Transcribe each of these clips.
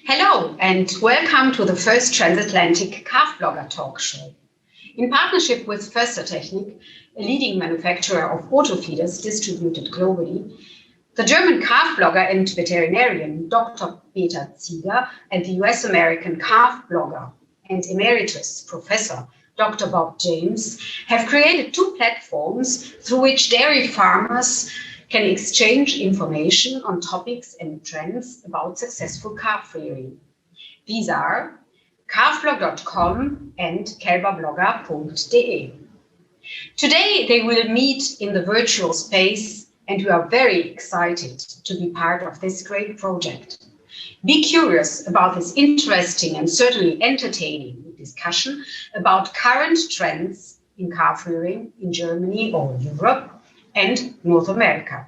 Hello and welcome to the first Transatlantik Kälberblogger-Talk show. In partnership with Förstertechnik, a leading manufacturer of auto feeders distributed globally, the German calf blogger and veterinarian Dr. Zieger and the US-American calf blogger and emeritus professor Dr. Bob James have created two platforms through which dairy farmers can exchange information on topics and trends about successful calf rearing. These are calfblog.com and kälberblogger.de. Today they will meet in the virtual space and we are very excited to be part of this great project. Be curious about this interesting and certainly entertaining discussion about current trends in calf rearing in Germany or Europe and North America.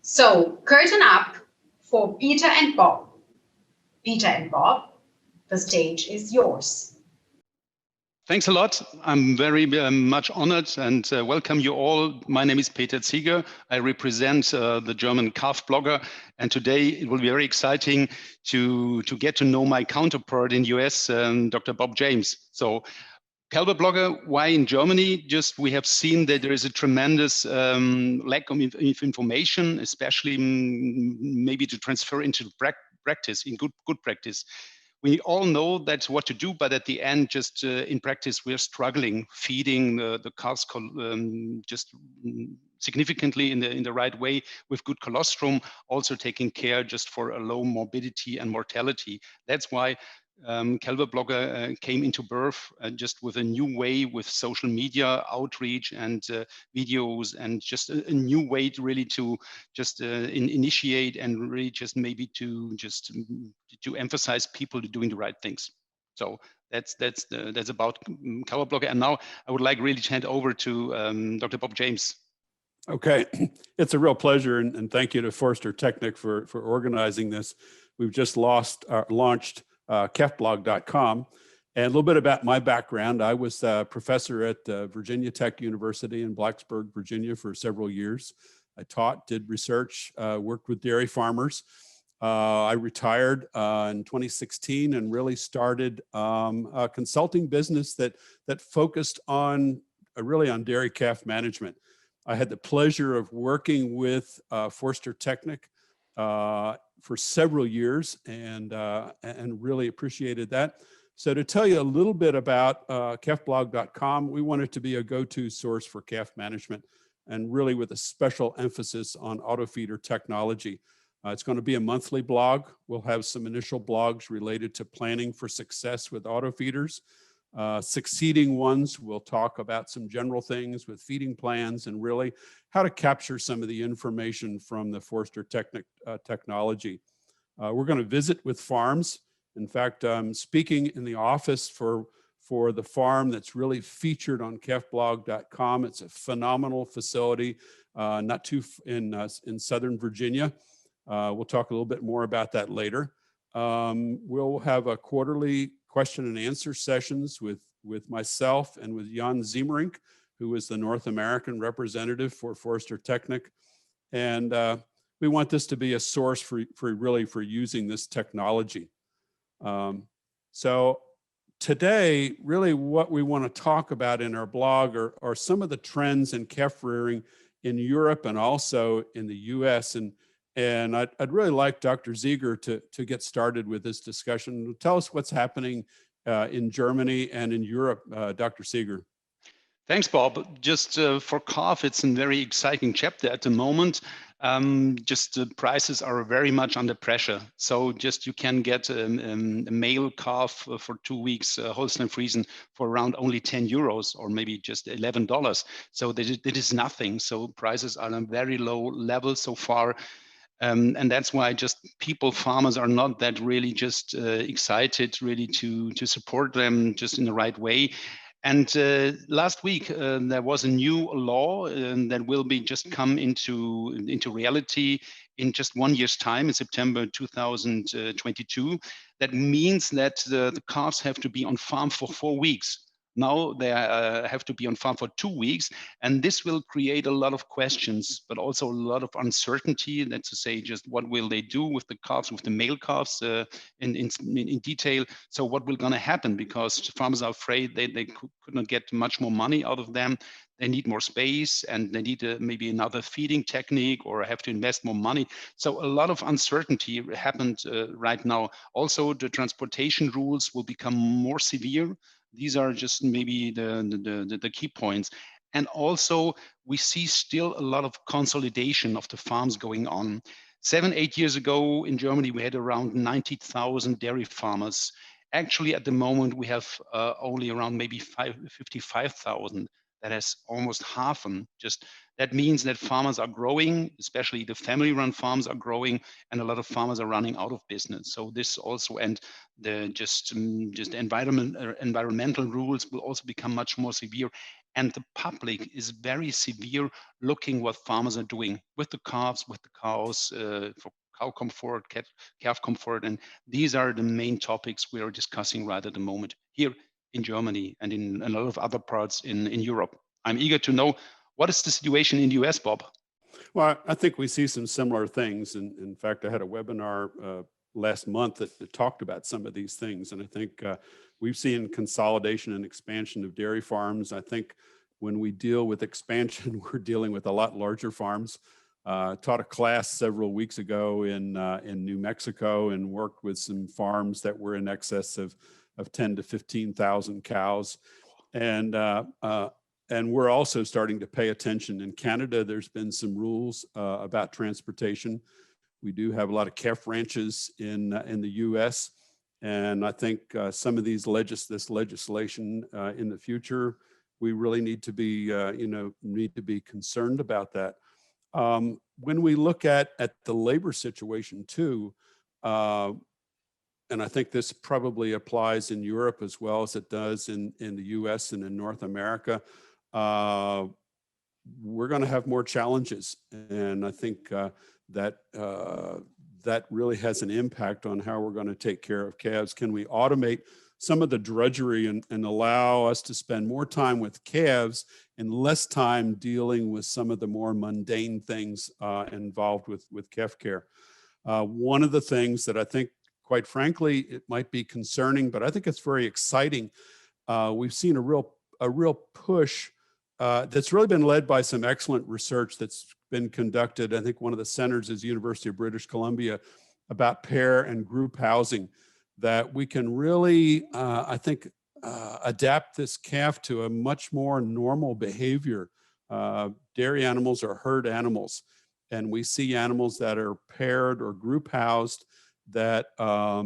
So, curtain up for Peter and Bob. Peter and Bob, the stage is yours. Thanks a lot. I'm very much honored and welcome you all. My name is Peter Zieger. I represent the German calf blogger, and today it will be very exciting to get to know my counterpart in US, Dr. Bob James. So, Kälberblogger, why in Germany? Just we have seen that there is a tremendous lack of information, especially maybe to transfer into practice, in good practice. We all know that's what to do, but at the end, just in practice, we're struggling feeding the calves just significantly in the right way with good colostrum, also taking care just for a low morbidity and mortality. That's why Kälberblogger came into birth just with a new way with social media outreach and videos, and just a new way to really to just initiate and really just maybe to emphasize people doing the right things. So that's about Kälberblogger. And now I would like really to hand over to Dr. Bob James. Okay, it's a real pleasure, and thank you to Förstertechnik for organizing this. We've just launched kälberblogger.com. And a little bit about my background. I was a professor at Virginia Tech University in Blacksburg, Virginia for several years. I taught, did research, worked with dairy farmers. I retired in 2016 and really started a consulting business that focused on really on dairy calf management. I had the pleasure of working with Förstertechnik for several years and really appreciated that. So to tell you a little bit about kälberblogger.com, we want it to be a go-to source for calf management and really with a special emphasis on auto feeder technology. It's going to be a monthly blog. We'll have some initial blogs related to planning for success with auto feeders. Succeeding ones, we'll talk about some general things with feeding plans and really how to capture some of the information from the Förstertechnik technology. We're going to visit with farms. In fact, I'm speaking in the office for the farm that's really featured on kälberblogger.com. It's a phenomenal facility, not too in Southern Virginia. We'll talk a little bit more about that later. We'll have a quarterly question and answer sessions with myself and with Jan Ziemerink, who is the North American representative for Förstertechnik. And we want this to be a source for using this technology. So today, really what we want to talk about in our blog are some of the trends in calf rearing in Europe and also in the US. And I'd really like Dr. Zieger to get started with this discussion. Tell us what's happening in Germany and in Europe, Dr. Zieger. Thanks, Bob. Just for calf, it's a very exciting chapter at the moment. Just the prices are very much under pressure. So just you can get a male calf for 2 weeks Holstein Friesen for around only 10 euros or maybe just $11. So that is nothing. So prices are on a very low level so far. And that's why just farmers are not that really just excited really to support them just in the right way. And last week there was a new law that will be just come into reality in just 1 year's time in September 2022. That means that the calves have to be on farm for 4 weeks. Now they have to be on farm for 2 weeks, and this will create a lot of questions, but also a lot of uncertainty. That's to say, just what will they do with the calves, with the male calves in detail. So what will going to happen, because farmers are afraid they could not get much more money out of them. They need more space, and they need maybe another feeding technique, or have to invest more money. So a lot of uncertainty happened right now. Also, the transportation rules will become more severe. These are just maybe the key points. And also, we see still a lot of consolidation of the farms going on. 7-8 years ago in Germany, we had around 90,000 dairy farmers. Actually, at the moment, we have only around maybe 55,000. That has almost half them. Just that means that farmers are growing, especially the family-run farms are growing, and a lot of farmers are running out of business. So this also, and the just environmental rules will also become much more severe. And the public is very severe looking what farmers are doing with the calves, with the cows, for cow comfort, calf comfort. And these are the main topics we are discussing right at the moment here in Germany and in a lot of other parts in Europe. I'm eager to know, what is the situation in the US, Bob? Well, I think we see some similar things. And in fact, I had a webinar last month that talked about some of these things. And I think we've seen consolidation and expansion of dairy farms. I think when we deal with expansion, we're dealing with a lot larger farms. Taught a class several weeks ago in New Mexico and worked with some farms that were in excess of 10 to 15,000 cows. And we're also starting to pay attention. In Canada, there's been some rules about transportation. We do have a lot of calf ranches in the US. And I think some of these legislation in the future, we really need to be concerned about that. When we look at the labor situation too, and I think this probably applies in Europe as well as it does in the US and in North America, we're going to have more challenges. And I think that really has an impact on how we're going to take care of calves. Can we automate some of the drudgery and allow us to spend more time with calves and less time dealing with some of the more mundane things involved with calf care? One of the things that I think, quite frankly, it might be concerning, but I think it's very exciting. We've seen a real push that's really been led by some excellent research that's been conducted. I think one of the centers is University of British Columbia, about pair and group housing, that we can really, I think, adapt this calf to a much more normal behavior. Dairy animals are herd animals, and we see animals that are paired or group housed that are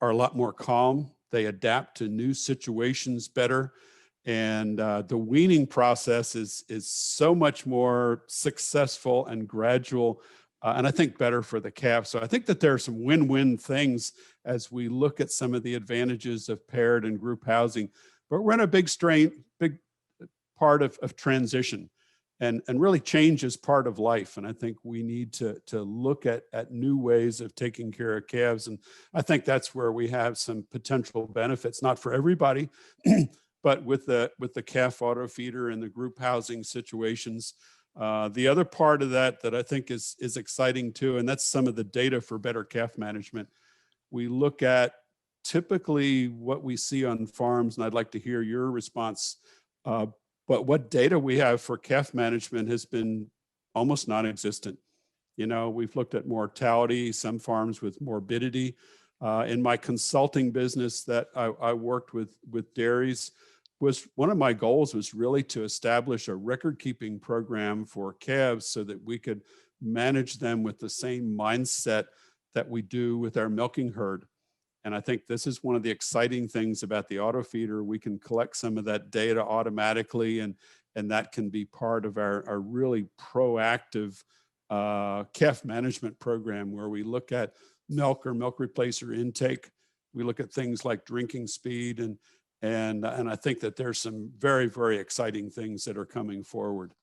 a lot more calm. They adapt to new situations better. And the weaning process is so much more successful and gradual, and I think better for the calf. So I think that there are some win-win things as we look at some of the advantages of paired and group housing. But we're in a big part of transition, and really change is part of life. And I think we need to look at new ways of taking care of calves. And I think that's where we have some potential benefits, not for everybody, but with the calf auto feeder and the group housing situations. The other part of that I think is exciting too, and that's some of the data for better calf management. We look at typically what we see on farms, and I'd like to hear your response, but what data we have for calf management has been almost non-existent. You know, we've looked at mortality, some farms with morbidity. In my consulting business that I worked with dairies, was one of my goals was really to establish a record-keeping program for calves so that we could manage them with the same mindset that we do with our milking herd. And I think this is one of the exciting things about the auto feeder. We can collect some of that data automatically, and that can be part of our really proactive calf management program, where we look at milk or milk replacer intake. We look at things like drinking speed, and I think that there's some very, very exciting things that are coming forward.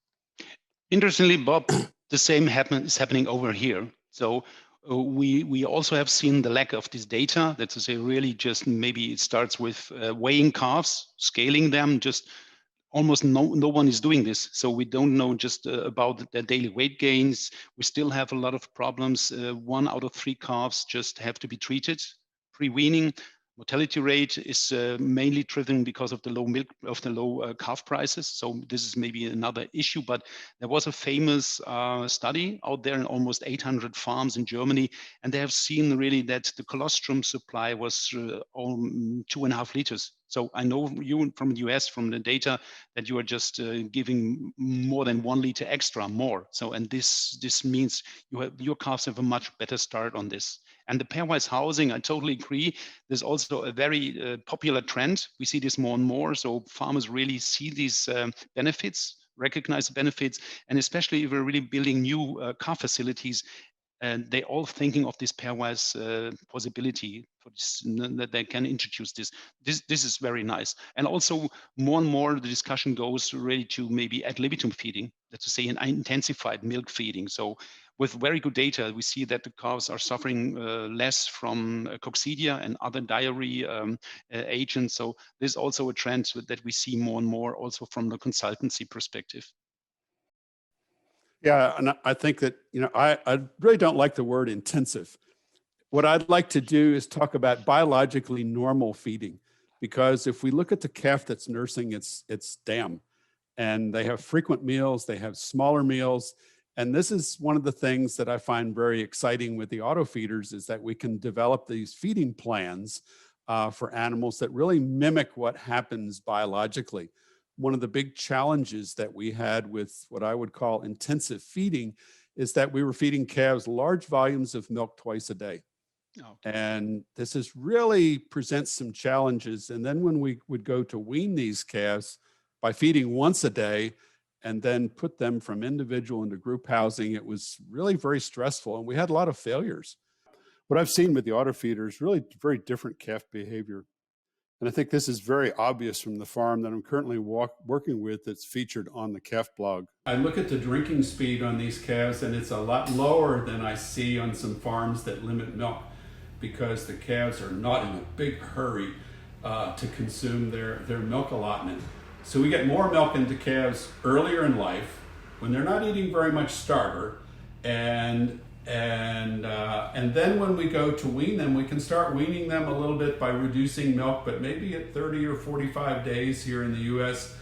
Interestingly, Bob, the same is happening over here. So We also have seen the lack of this data. That's to say, really just maybe it starts with weighing calves, scaling them, just almost no one is doing this. So we don't know just about their daily weight gains. We still have a lot of problems. 1 out of 3 calves just have to be treated pre-weaning. Mortality rate is mainly driven because of the low calf prices. So this is maybe another issue, but there was a famous study out there in almost 800 farms in Germany, and they have seen really that the colostrum supply was 2.5 liters. So I know you from the US, from the data, that you are just giving more than 1 liter extra more. So, and this means your calves have a much better start on this. And the pairwise housing, I totally agree. There's also a very popular trend. We see this more and more. So farmers really see these benefits, recognize the benefits, and especially if we're really building new calf facilities, and they all thinking of this pairwise possibility for this, that they can introduce this. This is very nice. And also more and more the discussion goes really to maybe ad libitum feeding, that's to say an intensified milk feeding. So with very good data, we see that the calves are suffering less from coccidia and other dairy agents. So this is also a trend that we see more and more also from the consultancy perspective. Yeah, and I think that, I really don't like the word intensive. What I'd like to do is talk about biologically normal feeding, because if we look at the calf that's nursing its dam, and they have frequent meals, they have smaller meals, and this is one of the things that I find very exciting with the auto feeders, is that we can develop these feeding plans for animals that really mimic what happens biologically. One of the big challenges that we had with what I would call intensive feeding is that we were feeding calves large volumes of milk twice a day. Okay. And this is really presents some challenges. And then when we would go to wean these calves by feeding once a day and then put them from individual into group housing, it was really very stressful. And we had a lot of failures. What I've seen with the auto feeders, really very different calf behavior. And I think this is very obvious from the farm that I'm currently working with that's featured on the calf blog. I look at the drinking speed on these calves, and it's a lot lower than I see on some farms that limit milk, because the calves are not in a big hurry to consume their milk allotment. So we get more milk into calves earlier in life when they're not eating very much starter, and then when we go to wean them, we can start weaning them a little bit by reducing milk, but maybe at 30 or 45 days here in the US.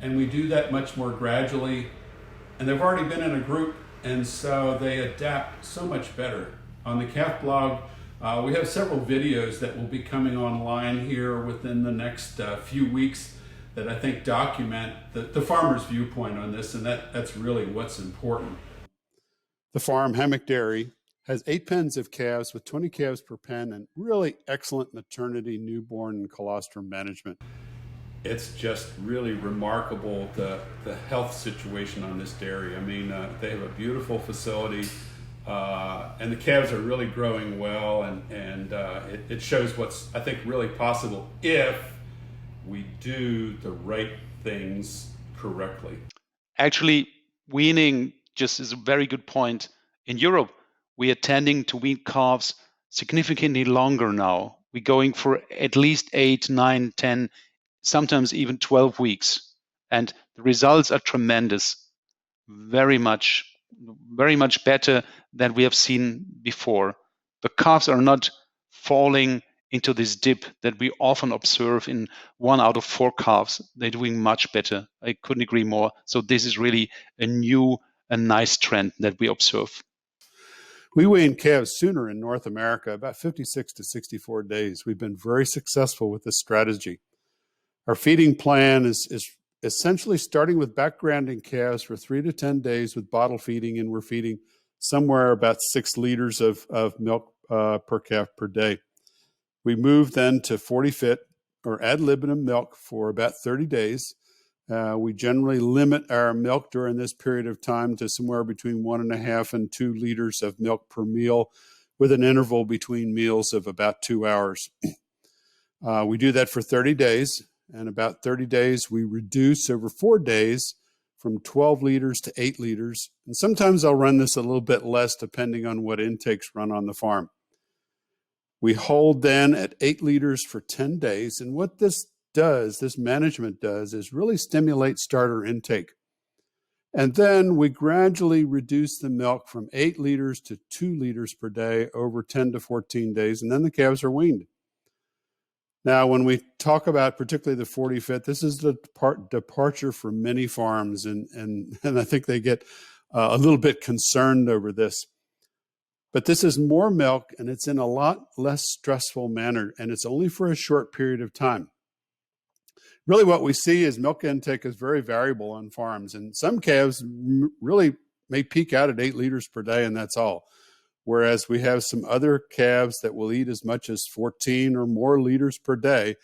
And we do that much more gradually. And they've already been in a group, and so they adapt so much better. On the calf blog, we have several videos that will be coming online here within the next few weeks that I think document the farmer's viewpoint on this, and that's really what's important. The farm, Hammock Dairy, has 8 pens of calves with 20 calves per pen and really excellent maternity, newborn, and colostrum management. It's just really remarkable, the health situation on this dairy. I mean, they have a beautiful facility, and the calves are really growing well, and it shows what's, I think, really possible if we do the right things correctly. Actually, weaning just is a very good point. In Europe, we are tending to wean calves significantly longer now. We're going for at least 8, 9, 10, sometimes even 12 weeks. And the results are tremendous. Very much better than we have seen before. The calves are not falling into this dip that we often observe in 1 out of 4 calves. They're doing much better. I couldn't agree more. So this is really a nice trend that we observe. We wean calves sooner in North America, about 56 to 64 days. We've been very successful with this strategy. Our feeding plan is essentially starting with backgrounding calves for 3 to 10 days with bottle feeding, and we're feeding somewhere about 6 liters of milk per calf per day. We move then to 40 fit or ad libitum milk for about 30 days. We generally limit our milk during this period of time to somewhere between 1.5 and 2 liters of milk per meal, with an interval between meals of about 2 hours. We do that for 30 days, and about 30 days we reduce over 4 days from 12 liters to 8 liters. And sometimes I'll run this a little bit less depending on what intakes run on the farm. We hold then at 8 liters for 10 days. And what this does, this management does, is really stimulate starter intake. And then we gradually reduce the milk from 8 liters to 2 liters per day over 10 to 14 days. And then the calves are weaned. Now, when we talk about particularly the 40-fit, this is the departure for many farms, and I think they get a little bit concerned over this. But this is more milk, and it's in a lot less stressful manner, and it's only for a short period of time. Really what we see is milk intake is very variable on farms, and some calves really may peak out at 8 liters per day, and that's all. Whereas we have some other calves that will eat as much as 14 or more liters per day.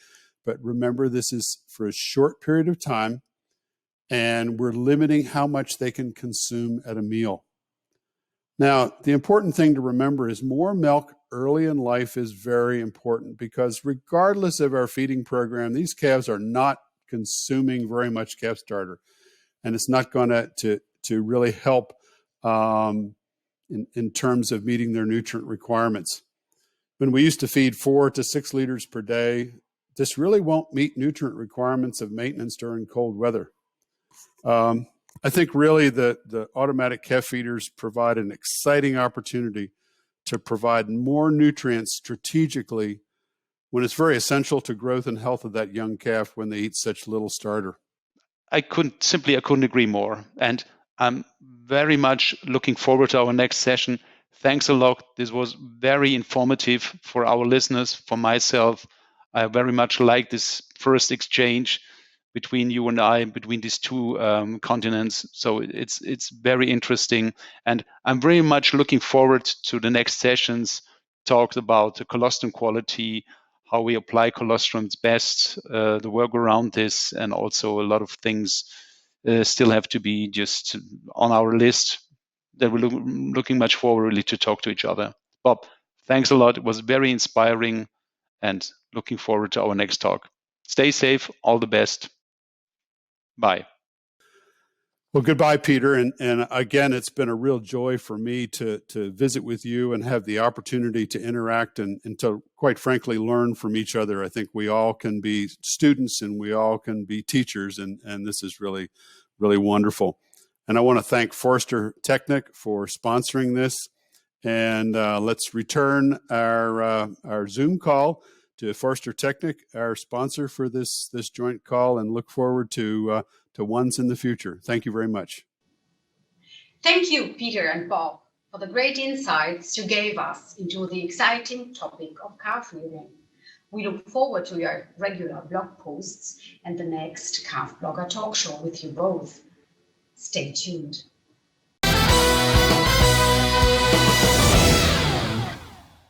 But remember, this is for a short period of time, and we're limiting how much they can consume at a meal. Now, the important thing to remember is more milk early in life is very important, because regardless of our feeding program, these calves are not consuming very much calf starter, and it's not going to really help in terms of meeting their nutrient requirements. When we used to feed 4 to 6 liters per day, this really won't meet nutrient requirements of maintenance during cold weather. I think really the automatic calf feeders provide an exciting opportunity to provide more nutrients strategically when it's very essential to growth and health of that young calf when they eat such little starter. I couldn't agree more. And I'm very much looking forward to our next session. Thanks a lot. This was very informative for our listeners, for myself. I very much like this first exchange between you and I, between these two continents. So it's very interesting. And I'm very much looking forward to the next sessions, talked about the colostrum quality, how we apply colostrums best, the work around this, and also a lot of things still have to be just on our list that we're looking much forward really to talk to each other. Bob, thanks a lot. It was very inspiring, and looking forward to our next talk. Stay safe. All the best. Bye. Well, goodbye, Peter. And again, it's been a real joy for me to visit with you and have the opportunity to interact and to, quite frankly, learn from each other. I think we all can be students and we all can be teachers, and this is really, really wonderful. And I want to thank Forster Technic for sponsoring this. And let's return our Zoom call to Forster Technic, our sponsor for this joint call, and look forward to ones in the future. Thank you very much. Thank you, Peter and Bob, for the great insights you gave us into the exciting topic of calf rearing. We look forward to your regular blog posts and the next Calf Blogger Talk Show with you both. Stay tuned.